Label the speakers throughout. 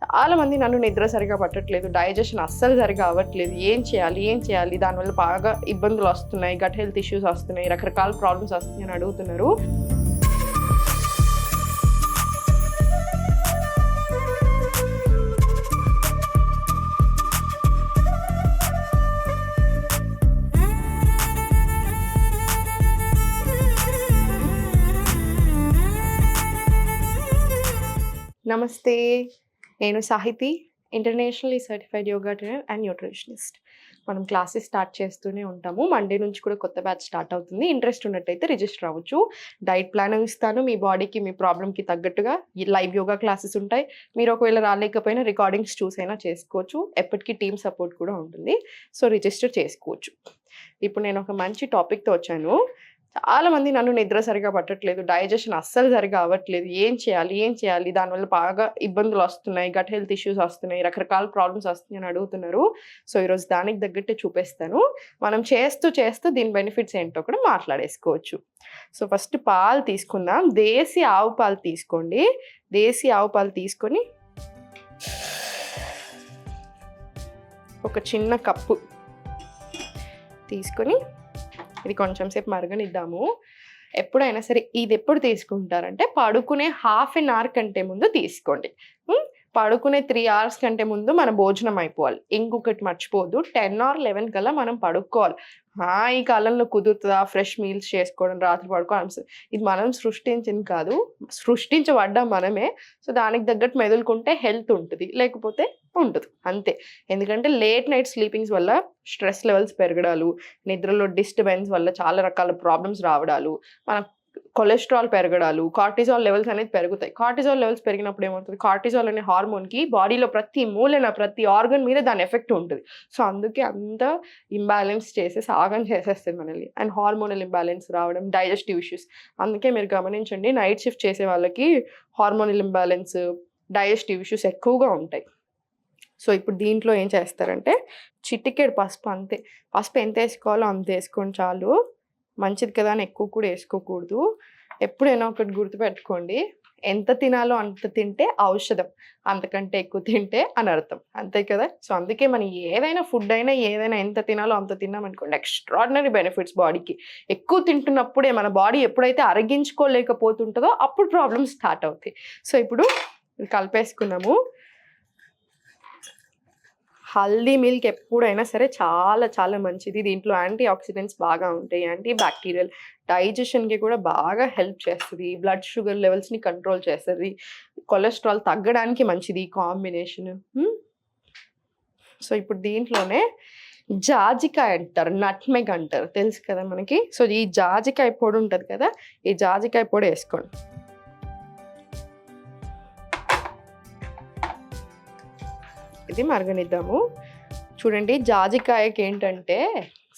Speaker 1: చాలా మంది నన్ను నిద్ర సరిగా పట్టట్లేదు, డైజెషన్ అస్సలు సరిగా అవ్వట్లేదు, ఏం చేయాలి, దానివల్ల బాగా ఇబ్బందులు వస్తున్నాయి, గట్ హెల్త్ ఇష్యూస్ వస్తున్నాయి, రకరకాల ప్రాబ్లమ్స్ వస్తున్నాయి అని అడుగుతున్నారు. నమస్తే, నేను Sahithi, internationally certified yoga trainer and nutritionist. మనం క్లాసెస్ స్టార్ట్ చేస్తూనే ఉంటాము. మండే నుంచి కూడా కొత్త బ్యాచ్ స్టార్ట్ అవుతుంది. ఇంట్రెస్ట్ ఉన్నట్టయితే రిజిస్టర్ అవ్వచ్చు. డైట్ ప్లాన్ ఇస్తాను, మీ బాడీకి మీ ప్రాబ్లమ్కి తగ్గట్టుగా లైవ్ యోగా క్లాసెస్ ఉంటాయి. మీరు ఒకవేళ రాలేకపోయినా రికార్డింగ్స్ చూసైనా చేసుకోవచ్చు. ఎప్పటికీ టీమ్ సపోర్ట్ కూడా ఉంటుంది. సో రిజిస్టర్ చేసుకోవచ్చు. ఇప్పుడు నేను ఒక మంచి టాపిక్తో వచ్చాను. చాలా మంది నన్ను నిద్ర సరిగా పట్టట్లేదు, డైజెషన్ అస్సలు సరిగా అవ్వట్లేదు, ఏం చేయాలి, దానివల్ల బాగా ఇబ్బందులు వస్తున్నాయి, గట్ హెల్త్ ఇష్యూస్ వస్తున్నాయి, రకరకాల ప్రాబ్లమ్స్ వస్తున్నాయి అని అడుగుతున్నారు. సో ఈరోజు దానికి తగ్గట్టే చూపిస్తాను. మనం చేస్తూ దీని బెనిఫిట్స్ ఏంటో కూడా మాట్లాడేసుకోవచ్చు. సో ఫస్ట్ పాలు తీసుకుందాం. దేశీ ఆవు పాలు తీసుకోండి. దేశీ ఆవు పాలు తీసుకొని ఒక చిన్న కప్పు తీసుకొని ఇది కొంచెం సేపు మరగనిద్దాము. ఎప్పుడైనా సరే ఇది ఎప్పుడు తీసుకుంటారంటే పడుకునే హాఫ్ అన్ అవర్ కంటే ముందు తీసుకోండి. పడుకునే 3 hours కంటే ముందు మన భోజనం అయిపోవాలి. ఇంకొకటి మర్చిపోవద్దు, 10 or 11 కల్లా మనం పడుకోవాలి. ఈ కాలంలో కుదురుతుందా ఫ్రెష్ మీల్స్ చేసుకోవడం, రాత్రి పడుకోవడం? ఇది మనం సృష్టించింది కాదు, సృష్టించబడ్డాం మనమే. సో దానికి తగ్గట్టు మెదులుకుంటే హెల్త్ ఉంటుంది, లేకపోతే ఉంటుంది అంతే. ఎందుకంటే లేట్ నైట్ స్లీపింగ్స్ వల్ల స్ట్రెస్ లెవెల్స్ పెరగడాలు, నిద్రలో డిస్టర్బెన్స్ వల్ల చాలా రకాల ప్రాబ్లమ్స్ రావడాలు, మన కొలెస్ట్రాల్ పెరగడాలు, కార్టిజాల్ లెవెల్స్ అనేది పెరుగుతాయి. కార్టిజాల్ లెవెల్స్ పెరిగినప్పుడు ఏమవుతుంది, కార్టిజాల్ అనే హార్మోన్కి బాడీలో ప్రతి మూలన ప్రతి ఆర్గన్ మీద దాని ఎఫెక్ట్ ఉంటుంది. సో అందుకే అంత ఇంబ్యాలెన్స్ చేసేసి ఆగం చేసేస్తుంది మనల్ని. అండ్ హార్మోనల్ ఇంబ్యాలెన్స్ రావడం, డైజెస్టివ్ ఇష్యూస్. అందుకే మీరు గమనించండి, నైట్ షిఫ్ట్ చేసే వాళ్ళకి హార్మోనల్ ఇంబ్యాలెన్స్, డైజెస్టివ్ ఇష్యూస్ ఎక్కువగా ఉంటాయి. సో ఇప్పుడు దీంట్లో ఏం చేస్తారంటే చిటికెడు పసుపు, అంతే. పసుపు ఎంత వేసుకోవాలో అంత వేసుకోండి చాలు. మంచిది కదా అని ఎక్కువ కూడా వేసుకోకూడదు. ఎప్పుడైనా ఒకటి గుర్తుపెట్టుకోండి, ఎంత తినాలో అంత తింటే ఔషధం, అంతకంటే ఎక్కువ తింటే అనర్థం, అంతే కదా. సో అందుకే మనం ఏదైనా ఫుడ్ అయినా ఏదైనా ఎంత తినాలో అంత తిన్నామనుకోండి, ఎక్స్ట్రాడినరీ బెనిఫిట్స్ బాడీకి. ఎక్కువ తింటున్నప్పుడే మన బాడీ ఎప్పుడైతే అరగించుకోలేకపోతుంటుందో అప్పుడు ప్రాబ్లమ్స్ స్టార్ట్ అవుతాయి. సో ఇప్పుడు కలిపేసుకున్నాము. హల్దీ మిల్క్ ఎప్పుడైనా సరే చాలా చాలా మంచిది. దీంట్లో యాంటీ ఆక్సిడెంట్స్ బాగా ఉంటాయి, యాంటీ బ్యాక్టీరియల్, డైజెషన్కి కూడా బాగా హెల్ప్ చేస్తుంది, బ్లడ్ షుగర్ లెవెల్స్ని కంట్రోల్ చేస్తుంది, కొలెస్ట్రాల్ తగ్గడానికి మంచిది ఈ కాంబినేషన్. సో ఇప్పుడు దీంట్లోనే జాజికాయ అంటారు, నట్మెగ్ అంటారు, తెలుసు కదా మనకి. సో ఈ జాజికాయ పొడి ఉంటుంది కదా, ఈ జాజికాయ పొడి వేసుకోండి. ఇది మరగనిద్దాము. చూడండి, జాజికాయకి ఏంటంటే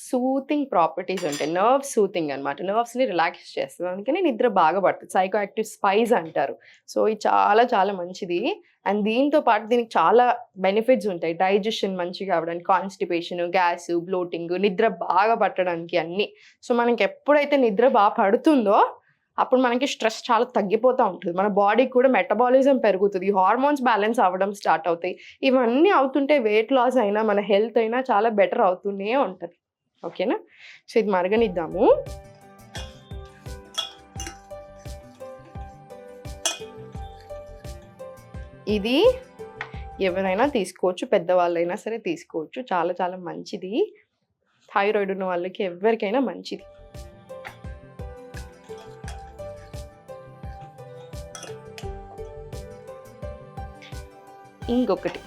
Speaker 1: సూతింగ్ ప్రాపర్టీస్ ఉంటాయి, నర్వ్ సూతింగ్ అనమాట, నర్వ్స్ని రిలాక్స్ చేస్తుంది. అందుకని నిద్ర బాగా పడుతుంది. సైకో యాక్టివ్ స్పైస్ అంటారు. సో ఇది చాలా చాలా మంచిది. అండ్ దీంతో పాటు దీనికి చాలా బెనిఫిట్స్ ఉంటాయి. డైజెషన్ మంచిగా అవ్వడానికి, కాన్స్టిపేషన్, గ్యాస్, బ్లోటింగ్, నిద్ర బాగా పట్టడానికి అన్నీ. సో మనకి ఎప్పుడైతే నిద్ర బాగా పడుతుందో అప్పుడు మనకి స్ట్రెస్ చాలా తగ్గిపోతూ ఉంటుంది, మన బాడీకి కూడా మెటబాలిజం పెరుగుతుంది, హార్మోన్స్ బ్యాలెన్స్ అవ్వడం స్టార్ట్ అవుతాయి. ఇవన్నీ అవుతుంటే వెయిట్ లాస్ అయినా మన హెల్త్ అయినా చాలా బెటర్ అవుతూనే ఉంటుంది. ఓకేనా. సో ఇది మరగనిద్దాము. ఇది ఎవరైనా తీసుకోవచ్చు, పెద్దవాళ్ళైనా సరే తీసుకోవచ్చు. చాలా చాలా మంచిది. థైరాయిడ్ ఉన్న వాళ్ళకి ఎవరికైనా మంచిది. ఇంకొకటి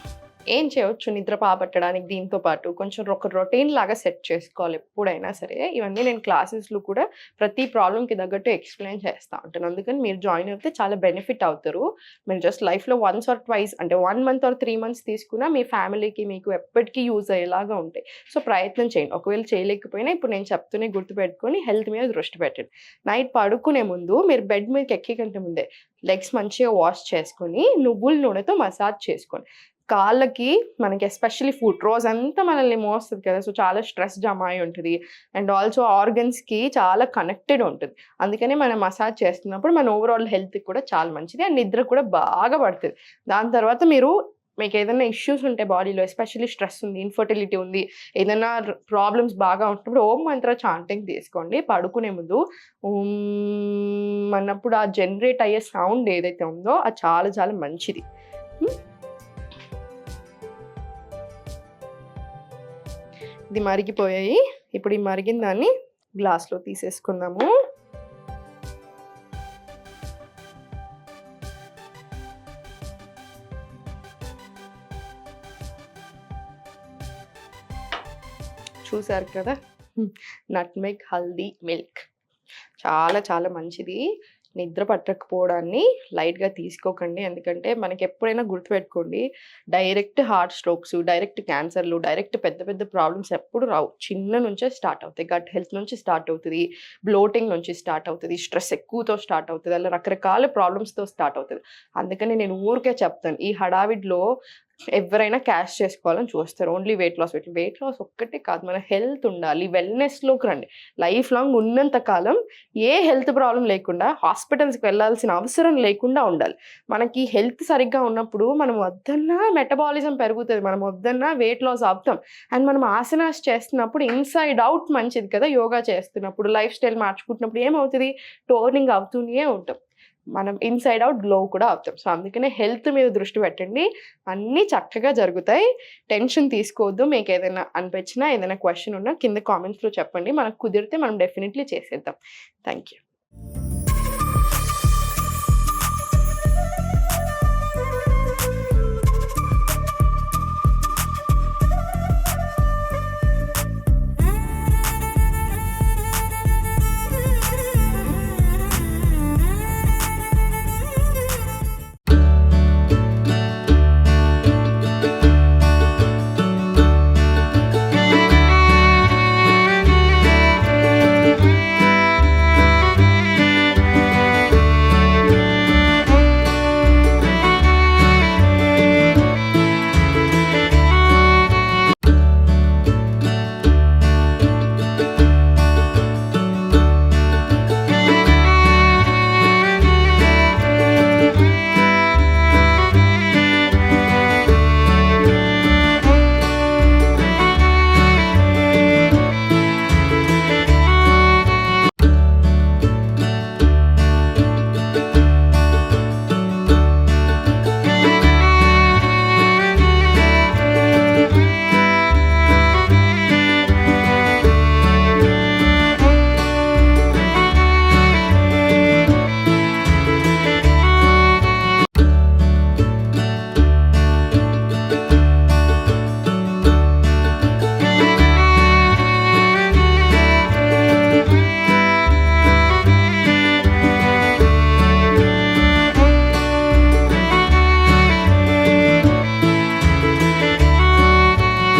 Speaker 1: ఏం చేయవచ్చు నిద్ర పట్టడానికి, దీంతో పాటు కొంచెం ఒక రొటీన్ లాగా సెట్ చేసుకోవాలి ఎప్పుడైనా సరే. ఇవన్నీ నేను క్లాసెస్లో కూడా ప్రతి ప్రాబ్లంకి తగ్గట్టు ఎక్స్ప్లెయిన్ చేస్తూ ఉంటాను. అందుకని మీరు జాయిన్ అయితే చాలా బెనిఫిట్ అవుతారు. మీరు జస్ట్ లైఫ్లో వన్స్ ఆర్ ట్వైస్, అంటే 1 month or 3 months తీసుకున్నా మీ ఫ్యామిలీకి మీకు ఎప్పటికీ యూజ్ అయ్యేలాగా ఉంటాయి. సో ప్రయత్నం చేయండి. ఒకవేళ చేయలేకపోయినా ఇప్పుడు నేను చెప్తూనే గుర్తుపెట్టుకొని హెల్త్ మీద దృష్టి పెట్టండి. నైట్ పడుకునే ముందు మీరు బెడ్ మీదకి ఎక్కే కంటే ముందే లెగ్స్ మంచిగా వాష్ చేసుకొని నువ్వుల నూనెతో మసాజ్ చేసుకోండి. కాళ్ళకి మనకి ఎస్పెషల్లీ ఫుట్ రోజంతా మనల్ని మోస్తుంది కదా, సో చాలా స్ట్రెస్ జమ అయి ఉంటుంది. అండ్ ఆల్సో ఆర్గన్స్కి చాలా కనెక్టెడ్ ఉంటుంది. అందుకని మనం మసాజ్ చేస్తున్నప్పుడు మన ఓవరాల్ హెల్త్కి కూడా చాలా మంచిది. అండ్ నిద్ర కూడా బాగా పడుతుంది. దాని తర్వాత మీరు మీకు ఏదైనా ఇష్యూస్ ఉంటే బాడీలో, ఎస్పెషల్లీ స్ట్రెస్ ఉంది, ఇన్ఫర్టిలిటీ ఉంది, ఏదైనా ప్రాబ్లమ్స్ బాగా ఉంటున్నప్పుడు ఓం మంత్ర చాంటింగ్ తీసుకోండి. పడుకునే ముందు ఓం అన్నప్పుడు ఆ జనరేట్ అయ్యే సౌండ్ ఏదైతే ఉందో అది చాలా చాలా మంచిది. ఇది మరిగిపోయాయి. ఇప్పుడు ఈ మరిగిన దాన్ని గ్లాస్లో తీసేసుకుందాము. చూసారు కదా, నట్మెగ్ హల్దీ మిల్క్ చాలా చాలా మంచిది. నిద్ర పట్టకపోవడాన్ని లైట్గా తీసుకోకండి. ఎందుకంటే మనకి ఎప్పుడైనా గుర్తుపెట్టుకోండి, డైరెక్ట్ హార్ట్ స్ట్రోక్స్, డైరెక్ట్ క్యాన్సర్లు, డైరెక్ట్ పెద్ద పెద్ద ప్రాబ్లమ్స్ ఎప్పుడు రావు. చిన్న నుంచే స్టార్ట్ అవుతాయి. గట్ హెల్త్ నుంచి స్టార్ట్ అవుతుంది, బ్లోటింగ్ నుంచి స్టార్ట్ అవుతుంది, స్ట్రెస్ ఎక్కువతో స్టార్ట్ అవుతుంది, అలా రకరకాల ప్రాబ్లమ్స్తో స్టార్ట్ అవుతుంది. అందుకని నేను ఊరికే చెప్తాను, ఈ హడావిడిలో ఎవరైనా క్యాష్ చేసుకోవాలని చూస్తారు. ఓన్లీ వెయిట్ లాస్ ఒక్కటే కాదు, మన హెల్త్ ఉండాలి, వెల్నెస్లోకి రండి. లైఫ్ లాంగ్ ఉన్నంత కాలం ఏ హెల్త్ ప్రాబ్లం లేకుండా హాస్పిటల్స్కి వెళ్ళాల్సిన అవసరం లేకుండా ఉండాలి. మనకి హెల్త్ సరిగ్గా ఉన్నప్పుడు మనం వద్దన్నా మెటబాలిజం పెరుగుతుంది, మనం వద్దన్నా వెయిట్ లాస్ అవుతాం. అండ్ మనం ఆసనాస్ చేస్తున్నప్పుడు ఇన్సైడ్ అవుట్ మంచిది కదా. యోగా చేస్తున్నప్పుడు, లైఫ్ స్టైల్ మార్చుకుంటున్నప్పుడు ఏమవుతుంది, టోర్నింగ్ అవుతూనే ఉంటాం, మనం ఇన్సైడ్ అవుట్ గ్లో కూడా అవుతాం. సో అందుకనే హెల్త్ మీద దృష్టి పెట్టండి, అన్నీ చక్కగా జరుగుతాయి. టెన్షన్ తీసుకోవద్దు. మీకు ఏదైనా అనిపించినా, ఏదైనా క్వశ్చన్ ఉన్నా కింద కామెంట్స్లో చెప్పండి. మనకు కుదిరితే మనం డెఫినెట్లీ చేసేద్దాం. Thank you.